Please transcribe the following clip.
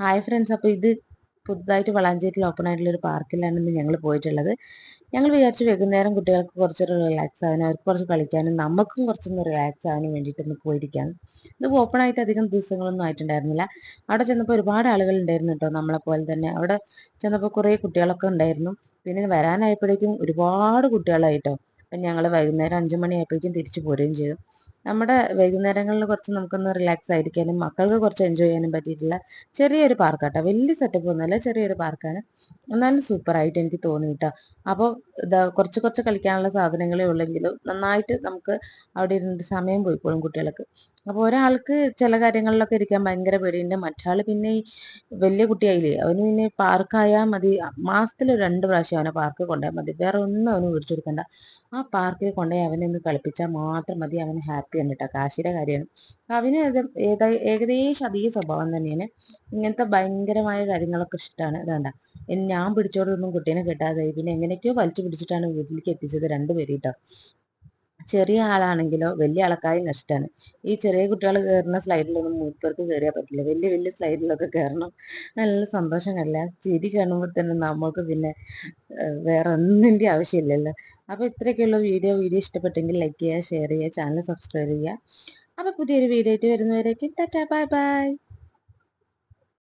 Hi friends, അപ്പോൾ ഇത് പുതുതായിട്ട് വളാഞ്ചേരിയിൽ ഓപ്പൺ ആയിട്ടുള്ള ഒരു പാർക്കിലാണ് ഇന്ന് ഞങ്ങൾ പോയിട്ടുള്ളത്. ഞങ്ങൾ വിചാരിച്ചു വൈകുന്നേരം കുട്ടികൾക്ക് കുറച്ചൊരു റിലാക്സ് ആവാനും അവർക്ക് കുറച്ച് കളിക്കാനും നമുക്കും കുറച്ചൊന്ന് റിലാക്സ് ആവാനും വേണ്ടിയിട്ട് ഒന്ന് പോയിരിക്കുകയാണ്. ഇത് ഓപ്പൺ ആയിട്ട് അധികം ദിവസങ്ങളൊന്നും ആയിട്ടുണ്ടായിരുന്നില്ല. അവിടെ ചെന്നപ്പോൾ ഒരുപാട് ആളുകൾ ഉണ്ടായിരുന്നു കേട്ടോ, നമ്മളെപ്പോലെ തന്നെ. അവിടെ ചെന്നപ്പോൾ കുറേ കുട്ടികളൊക്കെ ഉണ്ടായിരുന്നു. പിന്നെ വരാനായപ്പോഴേക്കും ഒരുപാട് കുട്ടികളായിട്ടോ. അപ്പം ഞങ്ങൾ വൈകുന്നേരം 5 മണിയായപ്പോഴേക്കും തിരിച്ചു പോരുകയും ചെയ്തു. നമ്മുടെ വൈകുന്നേരങ്ങളിൽ കുറച്ച് നമുക്കൊന്ന് റിലാക്സ് ആയിരിക്കാനും മക്കൾക്ക് കുറച്ച് എൻജോയ് ചെയ്യാനും പറ്റിയിട്ടുള്ള ചെറിയൊരു പാർക്കാട്ടോ. വലിയ സെറ്റപ്പ് ഒന്നുമല്ല, ചെറിയൊരു പാർക്കാണ്. എന്നാലും സൂപ്പറായിട്ട് എനിക്ക് തോന്നിയിട്ടോ. അപ്പോൾ ഇതാ കുറച്ച് കുറച്ച് കളിക്കാനുള്ള സാധനങ്ങളേ ഉള്ളെങ്കിലും നന്നായിട്ട് നമുക്ക് അവിടെ ഇരുന്നിട്ട് സമയം പോയിക്കോളും കുട്ടികൾക്ക്. അപ്പോൾ ഒരാൾക്ക് ചില കാര്യങ്ങളിലൊക്കെ ഇരിക്കാൻ ഭയങ്കര പേടിയുണ്ട്, മറ്റാൾ പിന്നെ ഈ വലിയ കുട്ടിയായില്ലേ, അവന് പിന്നെ പാർക്കായാൽ മതി. മാസത്തിൽ 2 പ്രാവശ്യം അവനെ പാർക്ക് കൊണ്ടുപോയാൽ മതി, വേറെ ഒന്നും അവന് മേടിച്ചു കൊടുക്കണ്ട. ആ പാർക്കിൽ കൊണ്ടുപോയി അവനെ ഒന്ന് കളിപ്പിച്ചാൽ മാത്രം മതി, അവൻ ഹാപ്പിയാണ് കേട്ടോ. കാശിയുടെ കാര്യമാണ്. അവന് ഏകദേശം അതേ സ്വഭാവം തന്നെയാണ്. ഇങ്ങനത്തെ ഭയങ്കരമായ കാര്യങ്ങളൊക്കെ ഇഷ്ടമാണ്. വേണ്ട ഞാൻ പിടിച്ചോടൊന്നും കുട്ടീനെ കിട്ടാതായി, പിന്നെ എങ്ങനെയൊക്കെയോ വലിച്ചു പിടിച്ചിട്ടാണ് വീട്ടിലേക്ക് എത്തിച്ചത് രണ്ടുപേരും കേട്ടോ. ചെറിയ ആളാണെങ്കിലോ വലിയ ആൾക്കാരും ഇഷ്ടമാണ്. ഈ ചെറിയ കുട്ടികൾ കയറുന്ന സ്ലൈഡിലൊന്നും മൂത്തവർക്ക് കയറിയാൽ പറ്റില്ല, വലിയ വലിയ സ്ലൈഡിലൊക്കെ കയറണം. നല്ല സന്തോഷം കല്ല ചിരി കാണുമ്പോൾ തന്നെ നമ്മൾക്ക് പിന്നെ വേറെ ഒന്നിൻ്റെ ആവശ്യമില്ലല്ലോ. അപ്പോൾ ഇത്രയൊക്കെയുള്ള വീഡിയോ ഇഷ്ടപ്പെട്ടെങ്കിൽ ലൈക്ക് ചെയ്യുക, ഷെയർ ചെയ്യുക, ചാനൽ സബ്സ്ക്രൈബ് ചെയ്യുക. അപ്പോൾ പുതിയൊരു വീഡിയോ ആയിട്ട് വരുന്നവരേക്കും ടാറ്റാ ബൈ ബൈ.